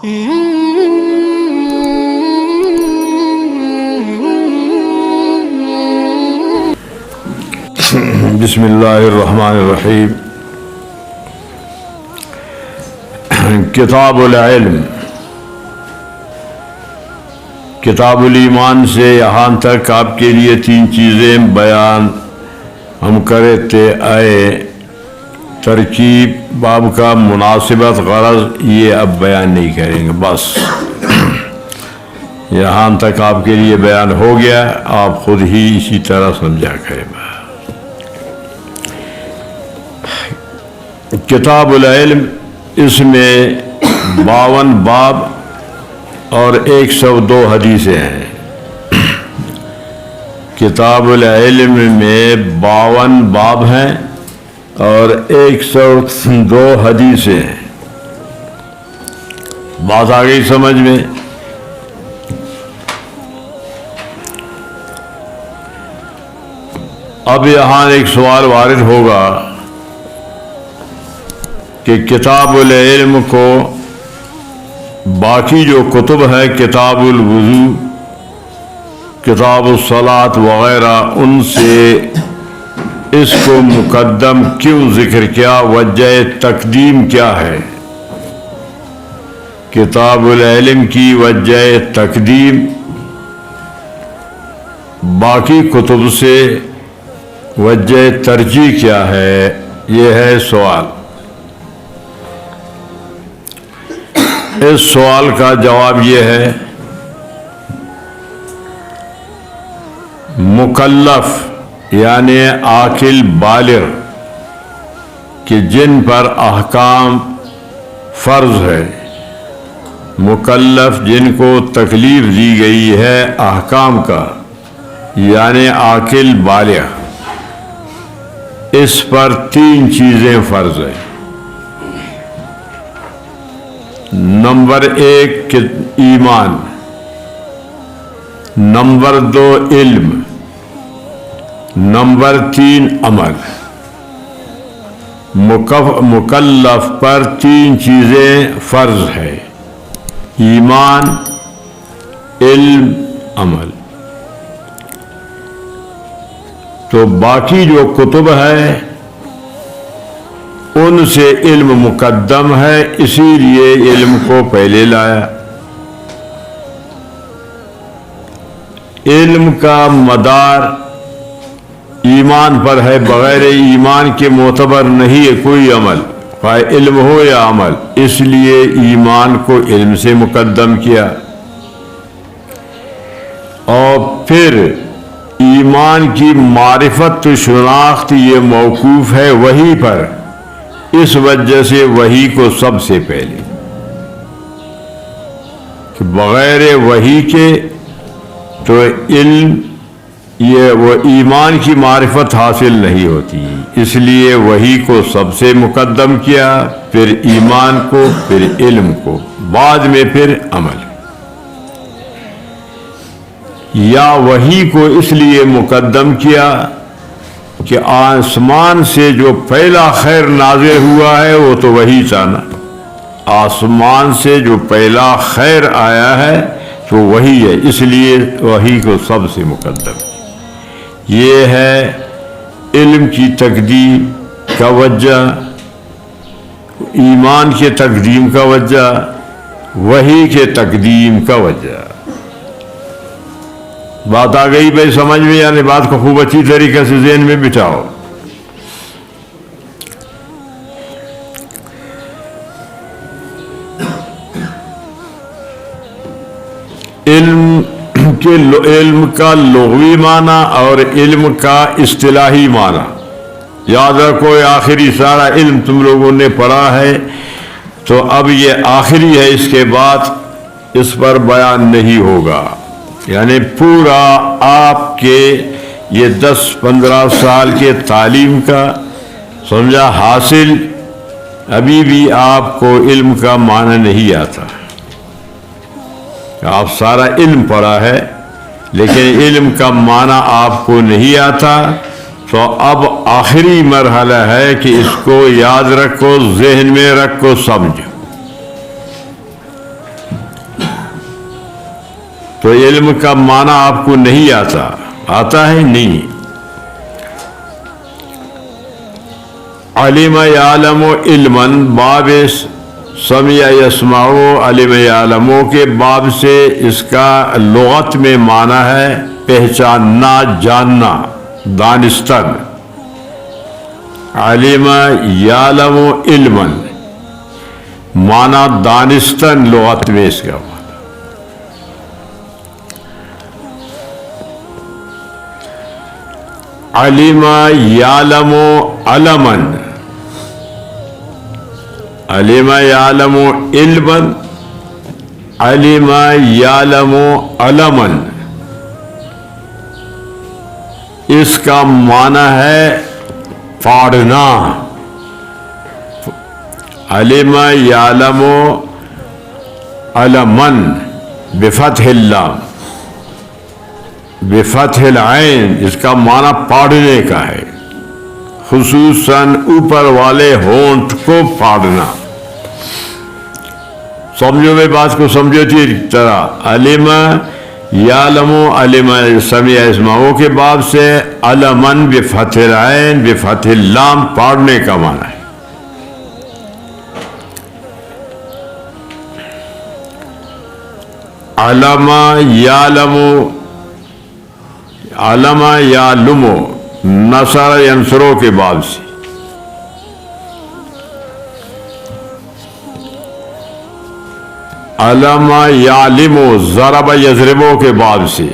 بسم اللہ الرحمن الرحیم۔ کتاب العلم، کتاب الایمان سے یہاں تک آپ کے لیے 3 چیزیں بیان ہم کرتے آئے۔ ترکیب باب کا مناسبت غرض یہ اب بیان نہیں کریں گے، بس یہاں تک آپ کے لیے بیان ہو گیا، آپ خود ہی اسی طرح سمجھا کریں۔ کتاب العلم، اس میں 52 باب اور 102 حدیثیں ہیں۔ کتاب العلم میں 52 باب ہیں اور 102 حدیثیں ہیں۔ بات آ گئی سمجھ میں؟ اب یہاں ایک سوال وارد ہوگا کہ کتاب العلم کو باقی جو کتب ہے، کتاب الوضو، کتاب الصلاۃ وغیرہ، ان سے اس کو مقدم کیوں ذکر کیا؟ وجہ تقدیم کیا ہے؟ کتاب العلم کی وجہ تقدیم باقی کتب سے وجہ ترجیح کیا ہے؟ یہ ہے سوال۔ اس سوال کا جواب یہ ہے، مکلف یعنی عاقل بالغ کہ جن پر احکام فرض ہے، مکلف جن کو تکلیف دی گئی ہے احکام کا، یعنی عاقل بالغ، اس پر 3 چیزیں فرض ہیں۔ نمبر 1 ایمان، نمبر 2 علم، نمبر 3 عمل۔ مکلف پر 3 چیزیں فرض ہے: ایمان، علم، عمل۔ تو باقی جو کتب ہے ان سے علم مقدم ہے، اسی لیے علم کو پہلے لایا۔ علم کا مدار ایمان پر ہے، بغیر ایمان کے معتبر نہیں ہے کوئی عمل، خواہ علم ہو یا عمل، اس لیے ایمان کو علم سے مقدم کیا۔ اور پھر ایمان کی معرفت شناخت یہ موقوف ہے وحی پر، اس وجہ سے وحی کو سب سے پہلے، کہ بغیر وحی کے تو علم یہ وہ ایمان کی معرفت حاصل نہیں ہوتی، اس لیے وحی کو سب سے مقدم کیا، پھر ایمان کو، پھر علم کو، بعد میں پھر عمل۔ یا وحی کو اس لیے مقدم کیا کہ آسمان سے جو پہلا خیر نازل ہوا ہے وہ تو وحی تھا نا، آسمان سے جو پہلا خیر آیا ہے تو وحی ہے، اس لیے وحی کو سب سے مقدم۔ یہ ہے علم کی تقدیم کا وجہ، ایمان کے تقدیم کا وجہ، وحی کے تقدیم کا وجہ۔ بات آ گئی بھائی سمجھ میں؟ یعنی بات کو خوب اچھی طریقے سے ذہن میں بٹھاؤ۔ علم کا لغوی معنی اور علم کا اصطلاحی معنی یاد رکھو۔ آخری سارا علم تم لوگوں نے پڑھا ہے، تو اب یہ آخری ہے، اس کے بعد اس پر بیان نہیں ہوگا۔ یعنی پورا آپ کے یہ 10-15 سال کے تعلیم کا سمجھا حاصل، ابھی بھی آپ کو علم کا معنی نہیں آتا۔ آپ سارا علم پڑھا ہے لیکن علم کا معنی آپ کو نہیں آتا، تو اب آخری مرحلہ ہے کہ اس کو یاد رکھو، ذہن میں رکھو، سمجھو۔ تو علم کا معنی آپ کو نہیں آتا ہے نہیں. علم یعلم علما باب سمع یسمع علم یعلم کے باب سے اس کا لغت میں معنی ہے پہچاننا، جاننا، دانستن. علم یعلم علما معنی دانستن لغت میں اس کا معنی. علم یعلم علما، علم یعلم علما، علم یعلم علما اس کا معنی ہے پڑھنا. علم یعلم علما بفتح اللام بفتح العین اس کا معنی پاڑنے کا ہے، خصوصاً اوپر والے ہونٹ کو پاڑنا. سمجھو میں بات کو سمجھو تھی طرح. علم یعلم علم سمع یسمع کے باب سے علمن بفتح العین بفتح اللام پاڑنے کا معنی ہے. علم یعلم علم یعلم نصر ینصرو کے باب سے علم یعلم ضرب یضربو کے باب سے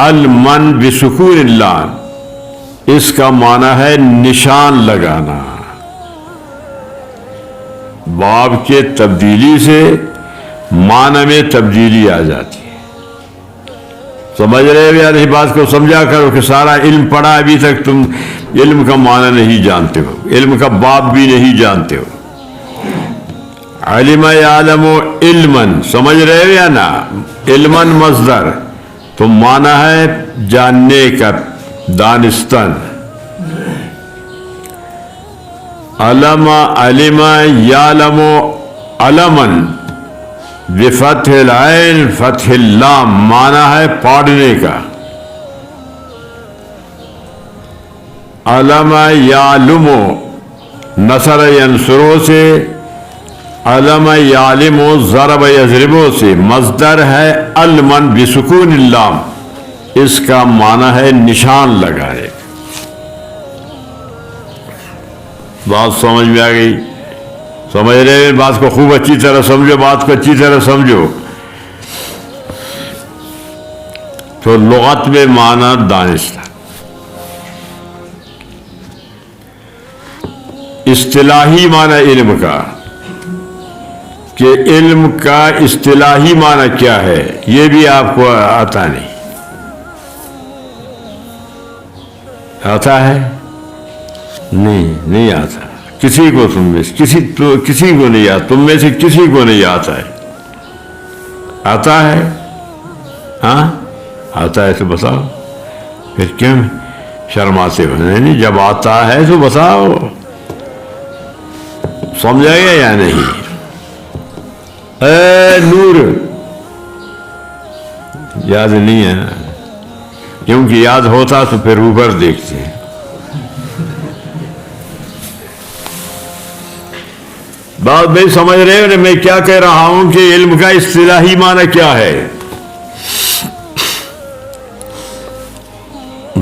المن بسکون اللام اس کا معنی ہے نشان لگانا. باب کے تبدیلی سے معنی میں تبدیلی آ جاتی ہے. سمجھ رہے ہو یار اس بات کو؟ سمجھا کرو کہ سارا علم پڑھا ابھی تک تم علم کا معنی نہیں جانتے ہو، علم کا باب بھی نہیں جانتے ہو. علم یعلم علما سمجھ رہے ہو یا نا؟ علما مصدر تو معنی ہے جاننے کا، دانستن. علم علم یعلم علما بفتح العین فتح اللام معنی ہے پاڑنے کا. علم یعلم نصر ینصرو سے، علم یعلم ضرب یضربو سے مصدر ہے علمن بسکون اللام اس کا معنی ہے نشان لگائے. بات سمجھ میں آ گئی؟ سمجھ رہے؟ بات کو خوب اچھی طرح سمجھو، بات کو اچھی طرح سمجھو. تو لغت میں معنی دانستہ. اصطلاحی معنی علم کا کہ علم کا اصطلاحی معنی کیا ہے یہ بھی آپ کو آتا نہیں. آتا ہے؟ نہیں آتا. کسی کو تم میں کسی کو نہیں آتا، تم میں سے کسی کو نہیں آتا ہے. آتا ہے؟ ہاں آتا ہے تو بتاؤ. پھر کیوں شرماتے ہو؟ نہیں جب آتا ہے تو بتاؤ. سمجھا گیا یا نہیں؟ اے نور یاد نہیں ہے کیونکہ یاد ہوتا تو پھر اوپر دیکھتے ہیں. بات میں سمجھ رہے ہو میں کیا کہہ رہا ہوں کہ علم کا اصطلاحی معنی کیا ہے؟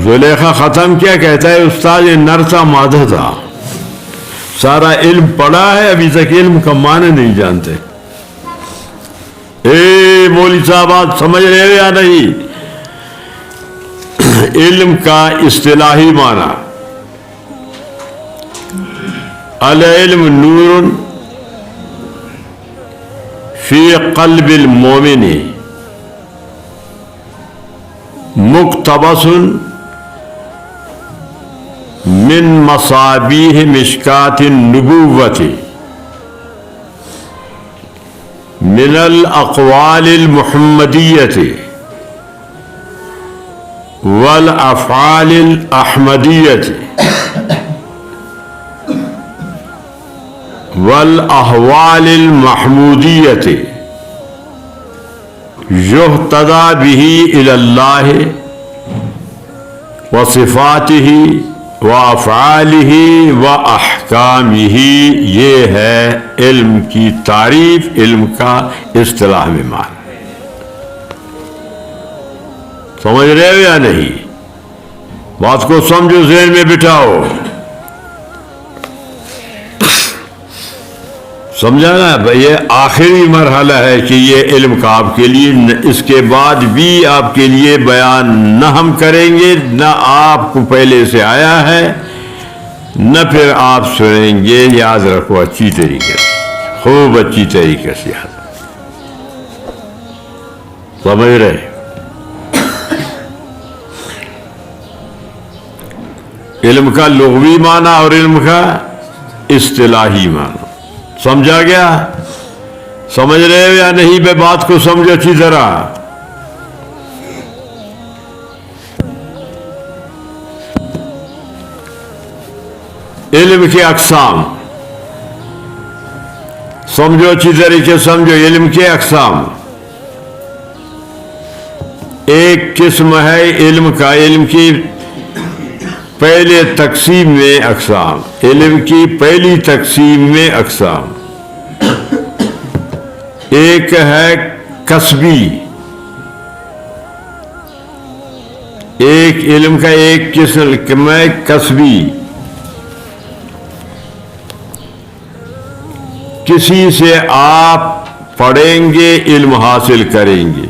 زلیخا ختم کیا کہتا ہے استاد؟ یہ نر تھا مادہ تھا، سارا علم پڑھا ہے ابھی تک علم کا معنی نہیں جانتے. اے مولوی صاحب آپ سمجھ رہے ہو یا نہیں؟ علم کا اصطلاحی معنی العلم نور فی قلب المومن مقتبس من مصابیح مشکات النبوت من الاقوال المحمدیت والافعال الاحمدیت والاحوال المحمودیت یہتدی به الی اللہ وصفاتہ وافعالہ واحکامہ. یہ ہے علم کی تعریف، علم کا اصطلاح میں معنی. سمجھ رہے ہو یا نہیں؟ بات کو سمجھو، ذہن میں بٹھاؤ. سمجھا نا؟ یہ آخری مرحلہ ہے کہ یہ علم کا آپ کے لیے، اس کے بعد بھی آپ کے لیے بیان نہ ہم کریں گے، نہ آپ کو پہلے سے آیا ہے، نہ پھر آپ سنیں گے. یاد رکھو اچھی طریقے سے، خوب اچھی طریقے سے یاد. سمجھ رہے؟ علم کا لغوی معنی اور علم کا اصطلاحی معنی سمجھا گیا؟ سمجھ رہے ہو یا نہیں؟ میں بات کو سمجھو اچھی طرح. علم کے اقسام سمجھو اچھی طریقے سے سمجھو. علم کے اقسام، ایک قسم ہے علم کا، علم کی پہلے تقسیم میں اقسام، علم کی پہلی تقسیم میں اقسام. ایک ہے کسبی، ایک علم کا ایک قسم ہے کسبی. کسی سے آپ پڑھیں گے، علم حاصل کریں گے.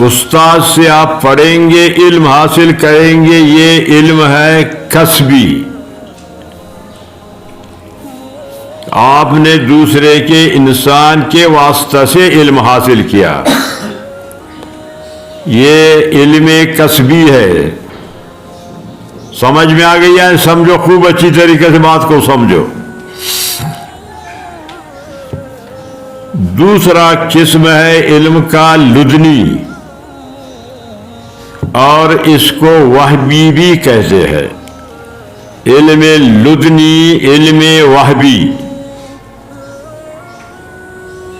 استاد سے آپ پڑھیں گے، علم حاصل کریں گے. یہ علم ہے کسبی. آپ نے دوسرے کے، انسان کے واسطہ سے علم حاصل کیا، یہ علم کسبی ہے. سمجھ میں آ گئی ہے؟ سمجھو خوب اچھی طریقے سے بات کو سمجھو. دوسرا قسم ہے علم کا لدنی، اور اس کو وہبی بھی کہتے ہیں. علم لدنی، علم وہبی،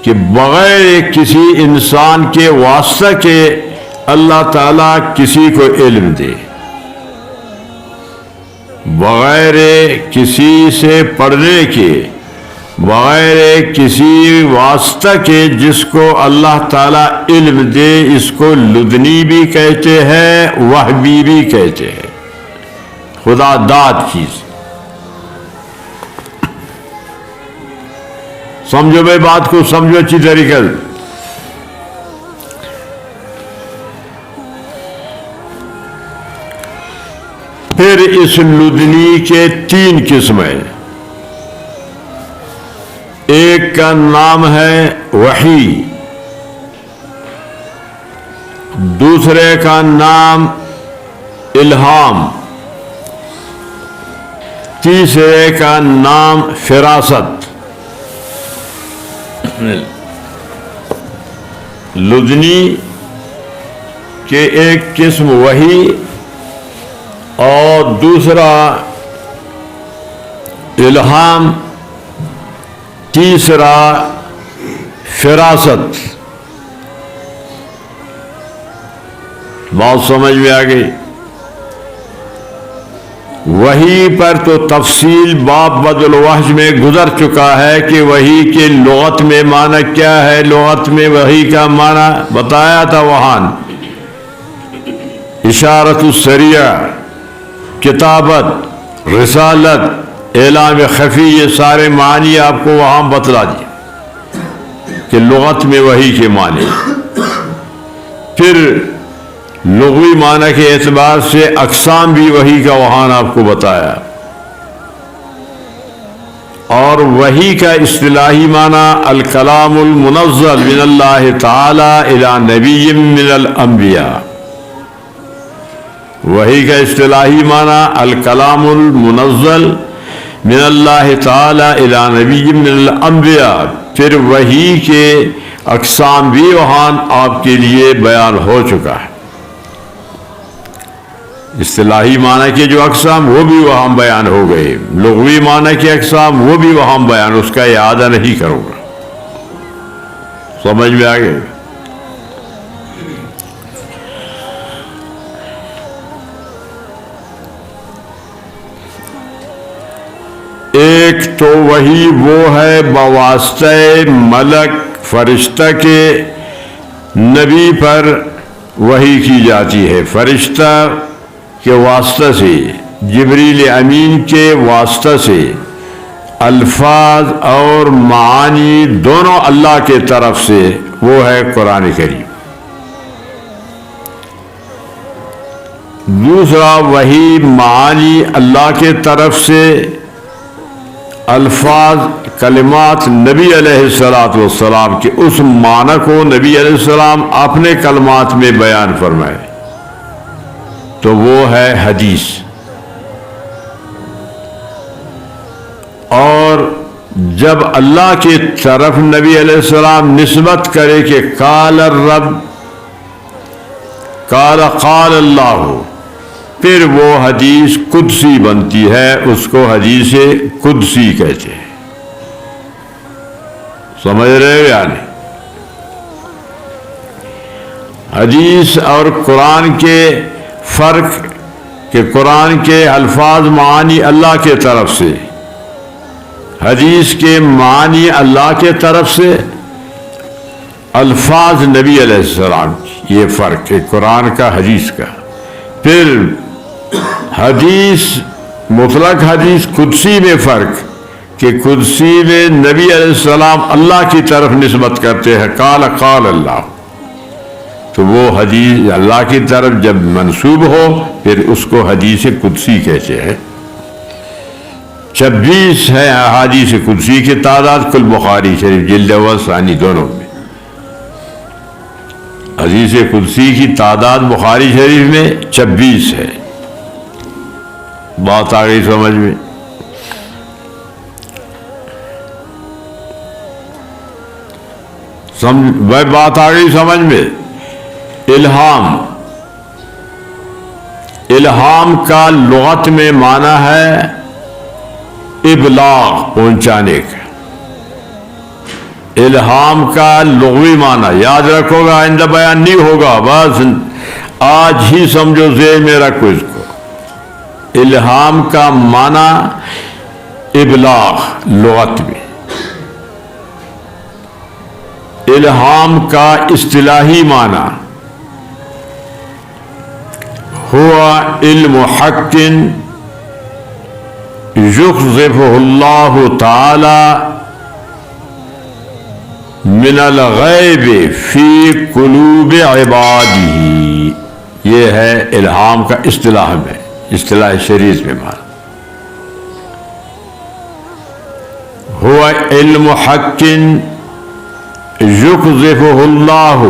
کہ بغیر کسی انسان کے واسطہ کے اللہ تعالیٰ کسی کو علم دے، بغیر کسی سے پڑھنے کے، بغیر کسی واسطہ کے جس کو اللہ تعالیٰ علم دے، اس کو لدنی بھی کہتے ہیں، وہبی بھی کہتے ہیں. خدا داد چیز. سمجھو بھائی، بات کو سمجھو اچھی طریقے سے. پھر اس لدنی کے 3 قسمیں. ایک کا نام ہے وحی، دوسرے کا نام الہام، تیسرے کا نام فراست. لدنی کے ایک قسم وحی اور دوسرا الہام، تیسرا فراست. بات سمجھ میں آ گئی؟ وحی پر تو تفصیل باب بدل وحج میں گزر چکا ہے کہ وحی کے لغت میں معنی کیا ہے. لغت میں وحی کا معنی بتایا تھا وہاں. اشارت السریع، کتابت، رسالت، اعلام خفی، یہ سارے معنی آپ کو وہاں بتلا دیے کہ لغت میں وحی کے معنی. پھر لغوی معنی کے اعتبار سے اقسام بھی وحی کا وہاں آپ کو بتایا. اور وحی کا اصطلاحی معنی الکلام المنزل من اللہ تعالی الی نبی من الانبیاء. وحی کا اصطلاحی معنی الکلام المنزل من اللہ تعالی الی نبی من الانبیاء. پھر وحی کے اقسام بھی وہاں آپ کے لیے بیان ہو چکا ہے. اصطلاحی معنی کے جو اقسام وہ بھی وہاں بیان ہو گئے، لغوی معنی کے اقسام وہ بھی وہاں بیان، اس کا اعادہ نہیں کروں گا، سمجھ میں آ گئے؟ ایک تو وہی وہ ہے بواسطہ ملک فرشتہ کے نبی پر وحی کی جاتی ہے، فرشتہ کے واسطہ سے، جبریل امین کے واسطہ سے الفاظ اور معانی دونوں اللہ کے طرف سے، وہ ہے قرآن کریم۔ دوسرا وحی معانی اللہ کے طرف سے، الفاظ کلمات نبی علیہ السلام کے اس معنی کو نبی علیہ السلام اپنے کلمات میں بیان فرمائے تو وہ ہے حدیث۔ اور جب اللہ کی طرف نبی علیہ السلام نسبت کرے کہ قال الرب، قال اللہ، پھر وہ حدیث قدسی بنتی ہے، اس کو حدیث قدسی کہتے ہیں۔ سمجھ رہے ہو یعنی حدیث اور قرآن کے فرق کہ قرآن کے الفاظ معانی اللہ کے طرف سے، حدیث کے معنی اللہ کے طرف سے، الفاظ نبی علیہ السلام، یہ فرق ہے قرآن کا حدیث کا۔ پھر حدیث مطلق حدیث قدسی میں فرق کہ قدسی میں نبی علیہ السلام اللہ کی طرف نسبت کرتے ہیں، قال اللہ، تو وہ حدیث اللہ کی طرف جب منسوب ہو پھر اس کو حدیث قدسی کہتے ہیں۔ 26 ہے احادیث قدسی کی تعداد کل بخاری شریف جلد اول ثانی دونوں میں۔ حدیث قدسی کی تعداد بخاری شریف میں 26 ہے۔ بات آ گئی سمجھ میں؟ بات آ گئی سمجھ میں؟ الہام، الہام کا لغت میں معنی ہے ابلاغ، پہنچانے کا۔ الہام کا لغوی معنی یاد رکھو گا، آئندہ بیان نہیں ہوگا، بس آج ہی سمجھو، ذہن میں رکھو اس کو۔ الہام کا معنی ابلاغ لغت میں۔ الہام کا اصطلاحی معنی ہوا علم حق یقذفہ اللہ تعالی من الغیب فی قلوب عبادہ، یہ ہے الہام کا اصطلاح میں، اصطلاح شریعت میں معنی ہوا علم حق یقذفہ اللہ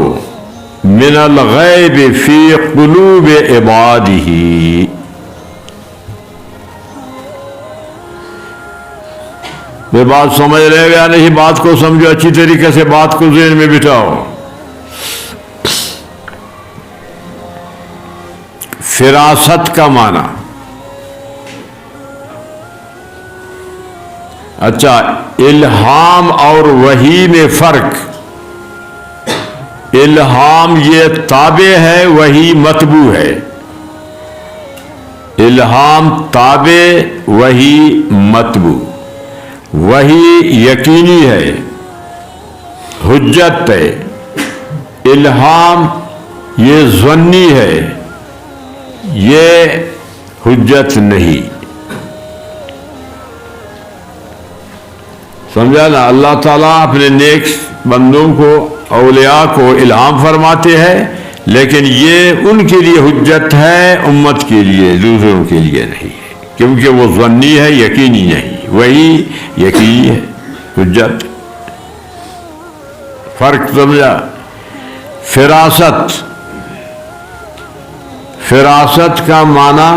من الغیب فی قلوب عبادہ۔ یہ بات سمجھ رہے ہو یا نہیں؟ بات کو سمجھو اچھی طریقے سے، بات کو ذہن میں بٹھاؤ۔ فراست کا معنی، اچھا الہام اور وحی میں فرق۔ الہام یہ تابع ہے، وحی متبوع ہے۔ الہام تابع، وحی متبوع۔ وحی یقینی ہے، حجت ہے، الہام یہ ظنی ہے، یہ حجت نہیں۔ سمجھا نا؟ اللہ تعالیٰ اپنے نیک بندوں کو، اولیاء کو الہام فرماتے ہیں، لیکن یہ ان کے لیے حجت ہے، امت کے لیے، دوسروں کے لیے نہیں ہے، کیونکہ وہ ظنی ہے، یقینی نہیں۔ وہی یقینی ہے، حجت۔ فرق سمجھا؟ فراست، فراست کا معنی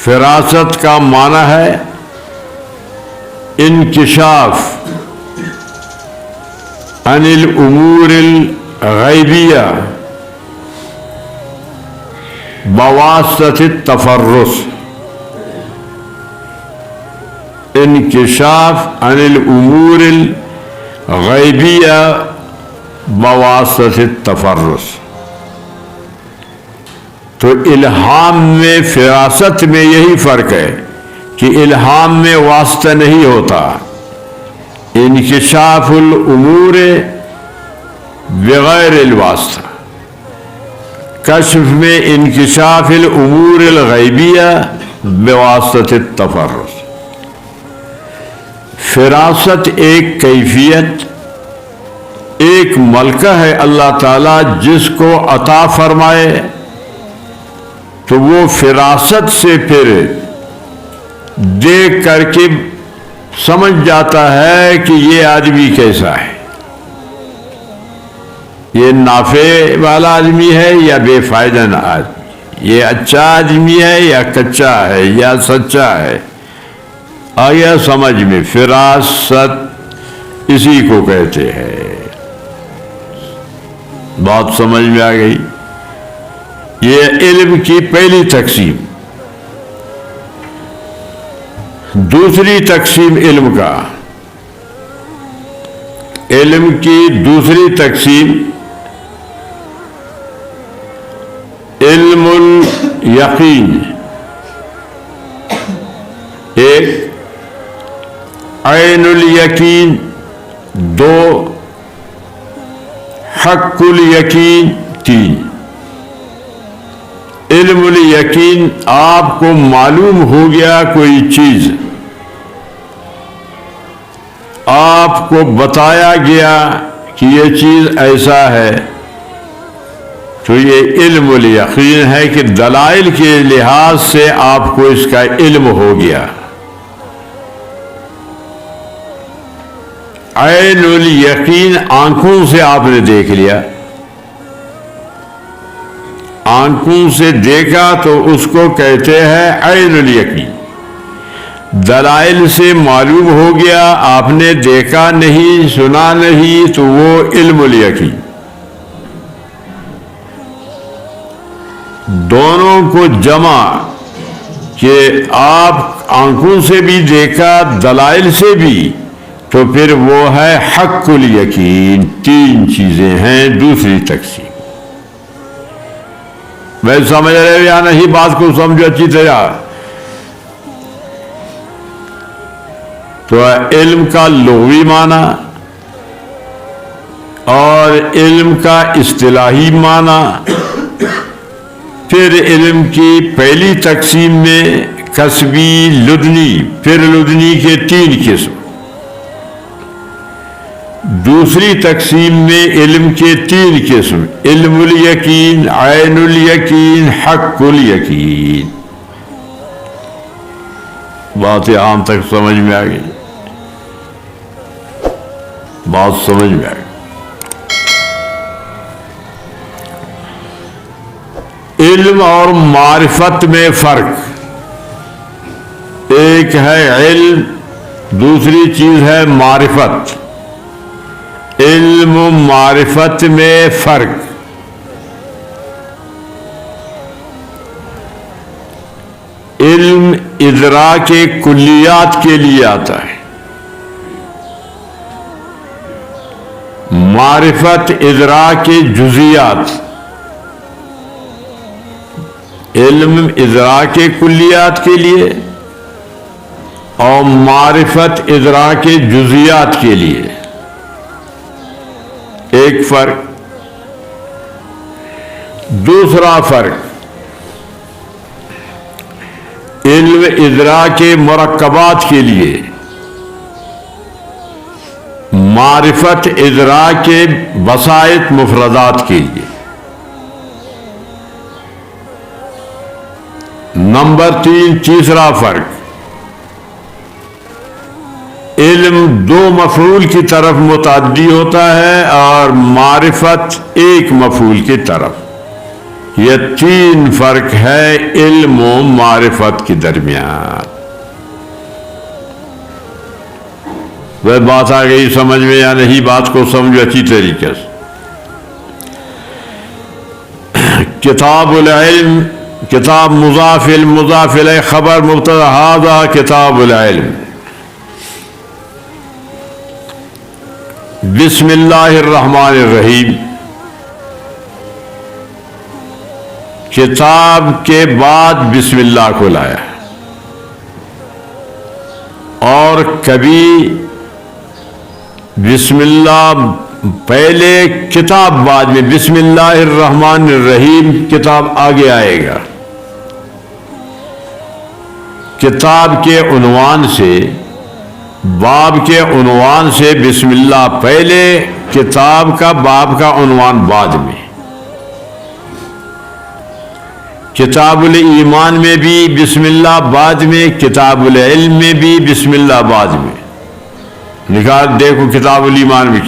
فراست کا معنی ہے انکشاف، عن الامور الغیبیہ بواسطۃ التفرس، انکشاف عن الامور الغیبیہ بواسطۃ التفرس۔ تو الہام میں فراست میں یہی فرق ہے کہ الہام میں واسطہ نہیں ہوتا، انکشاف الامور بغیر الواسطہ، کشف میں انکشاف الامور الغیبیہ بواسطۃ التفرس۔ فراست ایک کیفیت، ایک ملکہ ہے اللہ تعالیٰ جس کو عطا فرمائے تو وہ فراست سے پھر دیکھ کر کے سمجھ جاتا ہے کہ یہ آدمی کیسا ہے، یہ نافع والا آدمی ہے یا بے فائدہ آدمی، یہ اچھا آدمی ہے یا کچا ہے یا سچا ہے، آیا سمجھ میں؟ فراست اسی کو کہتے ہیں۔ بات سمجھ میں آ گئی؟ یہ علم کی پہلی تقسیم۔ دوسری تقسیم علم کا، علم کی دوسری تقسیم علم الیقین، ایک عین الیقین، دو حق الیقین، تین۔ علم الیقین، آپ کو معلوم ہو گیا کوئی چیز، آپ کو بتایا گیا کہ یہ چیز ایسا ہے، تو یہ علم الیقین ہے کہ دلائل کے لحاظ سے آپ کو اس کا علم ہو گیا۔ عین الیقین، آنکھوں سے آپ نے دیکھ لیا، آنکھوں سے دیکھا تو اس کو کہتے ہیں عین الیقین۔ دلائل سے معلوم ہو گیا، آپ نے دیکھا نہیں سنا نہیں، تو وہ علم الیقین۔ دونوں کو جمع کہ آپ آنکھوں سے بھی دیکھا دلائل سے بھی، تو پھر وہ ہے حق الیقین۔ تین چیزیں ہیں دوسری تقسیم۔ میں سمجھ رہے یا نہیں؟ بات کو سمجھو اچھی طرح۔ تو علم کا لغوی معنی اور علم کا اصطلاحی معنی، پھر علم کی پہلی تقسیم میں کسبی، لدنی، پھر لدنی کے تین قسم۔ دوسری تقسیم میں علم کے تین قسم، علم الیقین، عین الیقین، حق الیقین۔ بات عام تک سمجھ میں آ گئی؟ بات سمجھ میں آ گئی؟ علم اور معرفت میں فرق، ایک ہے علم، دوسری چیز ہے معرفت۔ علم و معرفت میں فرق، علم ادراک کلیات کے لیے آتا ہے، معرفت ادراک جزیات۔ علم ادراک کلیات کے لیے اور معرفت ادراک جزیات کے لیے، ایک فرق۔ دوسرا فرق، علم ادراک مرکبات کے لیے، معرفت ادراک بسائط مفردات کے لیے۔ نمبر 3، تیسرا فرق، علم دو مفعول کی طرف متعدی ہوتا ہے اور معرفت ایک مفعول کی طرف۔ یہ تین فرق ہے علم و معرفت کے درمیان۔ وہ بات آ گئی سمجھ میں یا نہیں؟ بات کو سمجھو اچھی طریقے سے. کتاب العلم، کتاب مضاف مضاف الیہ خبر مبتدا ھذا کتاب العلم. بسم اللہ الرحمن الرحیم، کتاب کے بعد بسم اللہ کو لایا، اور کبھی بسم اللہ پہلے کتاب بعد میں، بسم اللہ الرحمن الرحیم کتاب آگے آئے گا. کتاب کے عنوان سے، باب کے عنوان سے بسم اللہ پہلے، کتاب کا باب کا عنوان بعد میں. کتاب الایمان میں بھی بسم اللہ بعد میں، کتاب العلم میں بھی بسم اللہ بعد میں. نکال دیکھو کتاب الایمان میں